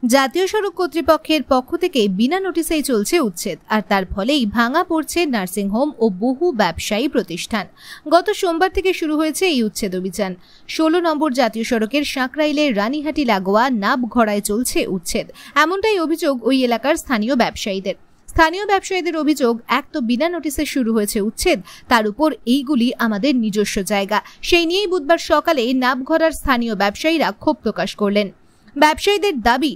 জাতীয় সড়ক কর্তৃপক্ষের পক্ষ থেকে বিনা নোটিশেই চলছে উচ্ছেদ, আর তার ফলেই ভাঙা পড়ছে নার্সিংহোম ও বহু ব্যবসায়ী প্রতিষ্ঠান। গত সোমবার থেকে শুরু হয়েছে এই উচ্ছেদ অভিযান। 16 নম্বর জাতীয় সড়কের সাঁকরাইলের রানীহাটি লাগোয়া নাবঘড়ায় চলছে উচ্ছেদ, এমনটাই অভিযোগ ওই এলাকার স্থানীয় ব্যবসায়ীদের। স্থানীয় ব্যবসায়ীদের অভিযোগ, এক তো বিনা নোটিশে শুরু হয়েছে উচ্ছেদ, তার উপর এইগুলি আমাদের নিজস্ব জায়গা। সেই নিয়েই বুধবার সকালে নাবঘড়ার স্থানীয় ব্যবসায়ীরা ক্ষোভ প্রকাশ করলেন। ব্যবসায়ীদের দাবি,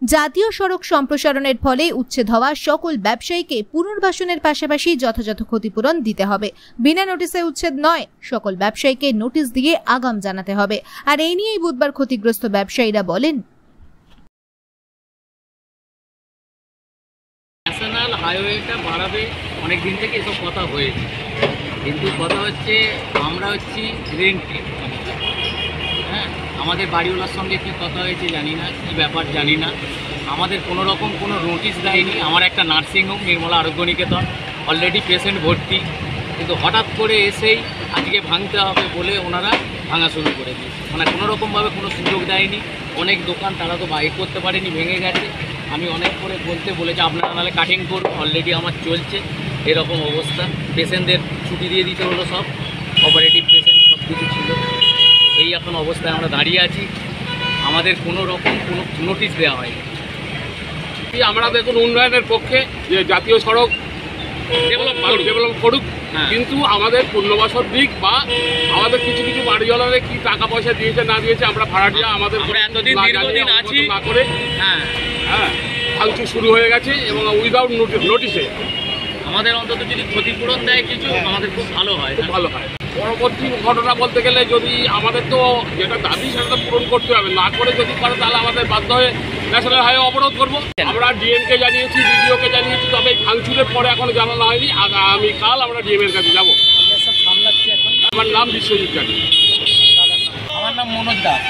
জাতীয় সড়ক সম্প্রসারণের ফলে উচ্ছেদ হওয়া সকল ব্যবসায়ীকে পুনর্বাসনের পাশাপাশি যথাযথ ক্ষতিপূরণ দিতে হবে। বিনা নোটিশে উচ্ছেদ নয়, সকল ব্যবসায়ীকে নোটিশ দিয়ে আগাম জানাতে হবে। আর এই নিয়েই বুধবার ক্ষতিগ্রস্ত ব্যবসায়ীরা বলেন, ন্যাশনাল হাইওয়েটা বাড়াবে অনেক দিন থেকে এসব কথা হয়েছে, কিন্তু কথা হচ্ছে আমরা হচ্ছি রেন্টে। আমাদের বাড়িওয়ালার সঙ্গে কি কথা হয়েছে জানি না, কি ব্যাপার জানি না। আমাদের কোনো রকম কোনো নোটিশ দেয়নি। আমার একটা নার্সিংহোম নির্মলা আরোগ্য নিকেতন, অলরেডি পেশেন্ট ভর্তি, কিন্তু হঠাৎ করে এসেই আজকে ভাঙতে হবে বলে ওনারা ভাঙা শুরু করে দিয়েছে। মানে কোনো রকমভাবে কোনো সুযোগ দেয়নি। অনেক দোকান তারা তো বাইর করতে পারেনি, ভেঙে গেছে। আমি অনেক করে বলেছি আপনারা নাহলে কাটিং করুন, অলরেডি আমার চলছে। এরকম অবস্থা, পেশেন্টদের ছুটি দিয়ে দিতে হলো, সব অপারেটিভ পেশেন্ট সব কিছু ছিল। এই এখন অবস্থায় আমরা দাঁড়িয়ে আছি, আমাদের কোনো রকম কোনো নোটিশ দেওয়া হয়নি। আমরা দেখুন উন্নয়নের পক্ষে যে জাতীয় সড়ক ডেভেলপ করুক, কিন্তু আমাদের পুনর্বাসন দিক বা আমাদের কিছু কিছু বাড়িওয়ালারে কি টাকা পয়সা দিয়েছে না দিয়েছে আমরা ভাড়াটিয়া আমাদের এতদিন দীর্ঘদিন আছি না করে ভাঙচুর শুরু হয়ে গেছে এবং উইদাউট নোটিশে। আমাদের অন্তত যদি ক্ষতিপূরণ দেয় কিছু, আমাদের খুব ভালো হয়, খুব ভালো হয়। পরবর্তী ঘটনা বলতে গেলে যদি আমাদের তো যেটা দাবি সেটা পূরণ করতে হবে, না করে যদি পারে তাহলে আমাদের বাধ্য হয়ে ন্যাশনাল হাইওয়ে অবরোধ করবো। আমরা ডিএমকে জানিয়েছি, বিডিওকে জানিয়েছি, তবে ভাঙচুরের পরে এখনো জানানো হয়নি। আগামীকাল আমরা ডিএমের কাছে যাবো। আমার নাম বিশ্বজিৎ গাড়ি। আমার নাম মনোজ দাস।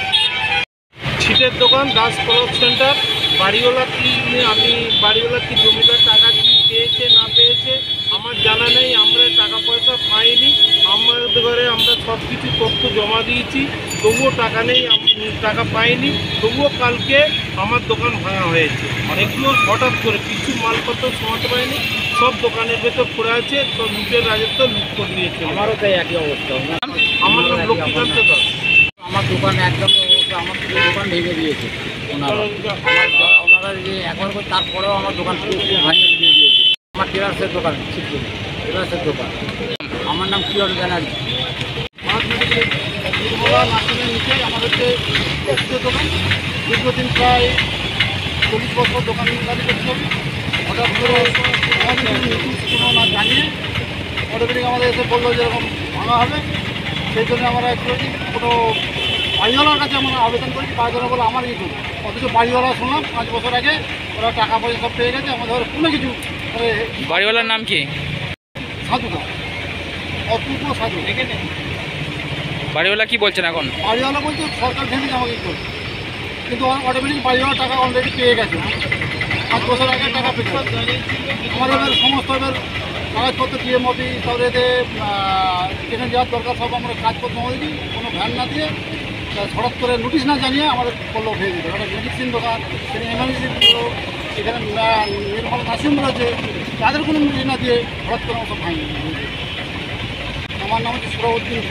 ছিটের দোকান দাস ক্লথ সেন্টার। বাড়িওয়ালা কি বাড়িওয়ালা কি জমিদার টাকা কি পেয়েছে না পেয়েছে আমার জানা নেই। আমরা টাকা পয়সা পাইনি। আমাদের ঘরে আমরা সব কিছু তথ্য জমা দিয়েছি, তবুও টাকা নেই, টাকা পাইনি। তবুও কালকে আমার দোকান ভাঙা হয়েছে। অনেকগুলো হঠাৎ করে কিছু মালপত্র সমাতে পারিনি, সব দোকানের ভেতর পড়ে আছে, সব লুটের রাজত্ব লুট করে দিয়েছে। আমারও তাই একই অবস্থা। আমার নাম লক্ষ্মীকান্ত দাস। আমার দোকান একদম আমার দোকান ভেঙে দিয়েছে ওনারা যে একবার করে, তারপরেও আমার দোকান ভাঙিয়ে দিয়ে দিয়েছে। আমার টেরাসের দোকান, টেরাসের দোকান। আমার নাম কিরণ ব্যানার্জি। নার্সিংয়ের নিচে আমাদের যে দোকান, দীর্ঘদিন প্রায় 40 বছর দোকানদারি করছে। হঠাৎ করে আমাদের কোনো না জানিয়ে অটোমেটিক আমাদের এসে বললো যে এরকম ভাঙা হবে। সেই জন্য আমরা একটু কোনো বাড়িওয়ালার কাছে আমরা আবেদন করি। বাড়িওয়ালা বলে আমার কিছু, অথচ বাড়িওয়ালা শুনলাম 5 বছর আগে ওরা টাকা পয়সা সব পেয়ে গেছে। আমাদের কোনো কিছু। বাড়িওয়ালার নাম কি? সাধুদা, অপূর্ব সাধু। বাড়িওয়ালা কি বলছেন এখন? বাড়িওয়ালা বলছে সরকার ভেঙে আমাকে করছে, কিন্তু অটোমেটিক বাড়িওয়ালা টাকা অলরেডি পেয়ে গেছে। 5 বছর আগে টাকা পেয়ে গেছে। আমাদের এবার সমস্ত এবার কাগজপত্র ডিএম অফিস, তারপরে যেখানে যাওয়ার দরকার সব আমরা কাজপত্র আমাদের দিই, কোনো ভ্যান না দিয়ে হঠাৎ করে নোটিশ না জানিয়ে আমাদের করলেও ভেঙে দিতে। একটা মেডিসিন দোকান, সেখানে এমার্জেন্সি দিল, সেখানে নির্মল নার্সিং আছে, তাদের কোনো নোটিশ না দিয়ে হঠাৎ করে আমার সব ভাঙি। আমার নাম হচ্ছে সুরাউদ্দিন।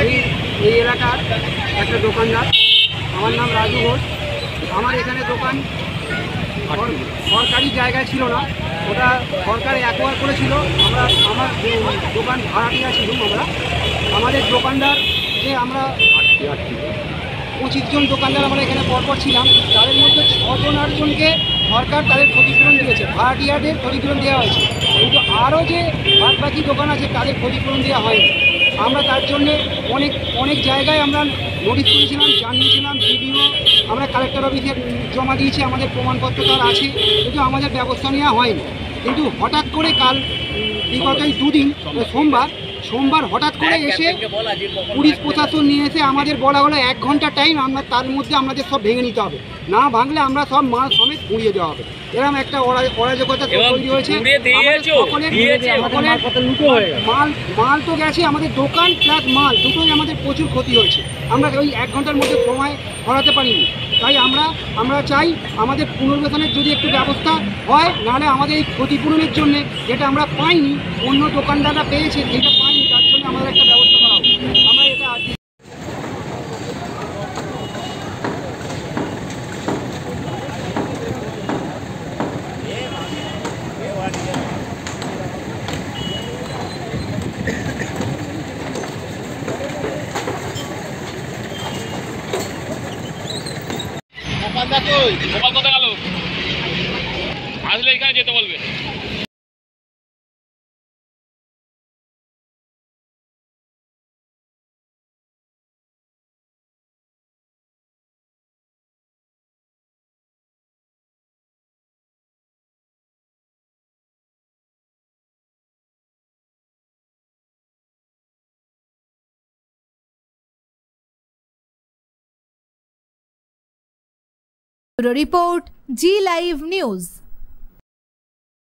আমি এই এলাকার একটা দোকানদার, আমার নাম রাজু ঘোষ। আমার এখানে দোকান সরকারি জায়গায় ছিল না, ওটা সরকার অ্যাকোয়ার করেছিল। আমার দোকান ভাড়াটিয়া ছিল। আমাদের দোকানদার যে আমরা 25 জন দোকানদার আমরা এখানে পরপর ছিলাম, তাদের মধ্যে 6 জন 8 জনকে সরকার তাদের ক্ষতিপূরণ দিয়েছে, ভাড়াটিয়াদের ক্ষতিপূরণ দেওয়া হয়েছে। কিন্তু আরও যে বাদবাকি দোকান আছে তাদের ক্ষতিপূরণ দেওয়া হয়নি। আমরা তার জন্যে অনেক জায়গায় আমরা নোটিশ করেছিলাম, জানিয়েছিলাম, ভিডিও আমরা কালেক্টর অফিসে জমা দিয়েছি, আমাদের প্রমাণপত্র তার আছে, কিন্তু আমাদের ব্যবস্থা নেওয়া হয়নি। কিন্তু হঠাৎ করে কাল বিগত 2 দিন সোমবার সোমবার হঠাৎ করে এসে পুলিশ প্রশাসন নিয়ে এসে আমাদের বলা হলো 1 ঘন্টা টাইম, আমরা তার মধ্যে আমাদের সব ভেঙে নিতে হবে, না ভাঙলে আমরা সব মাল সমেত পুড়িয়ে দেওয়া হবে। এরকম একটা অরাজকতা তৈরি হয়েছে। মাল তো গেছে, আমাদের দোকান প্লাস মাল দুটোই আমাদের প্রচুর ক্ষতি হয়েছে। আমরা ওই 1 ঘন্টার মধ্যে সময় ভরাতে পারিনি। তাই আমরা চাই আমাদের পুনর্বাসনের যদি একটু ব্যবস্থা হয়, নাহলে আমাদের এই ক্ষতিপূরণের জন্য যেটা আমরা পাইনি, অন্য দোকানদাররা পেয়েছে, যেটা পাইনি, তার জন্য আমাদের একটা ব্যবস্থা করা হবে। আমরা এটা গোপাল কোথায় গেল? আসলে এখানে যেতে বলবে। রিপোর্ট জি লাইভ নিউজ।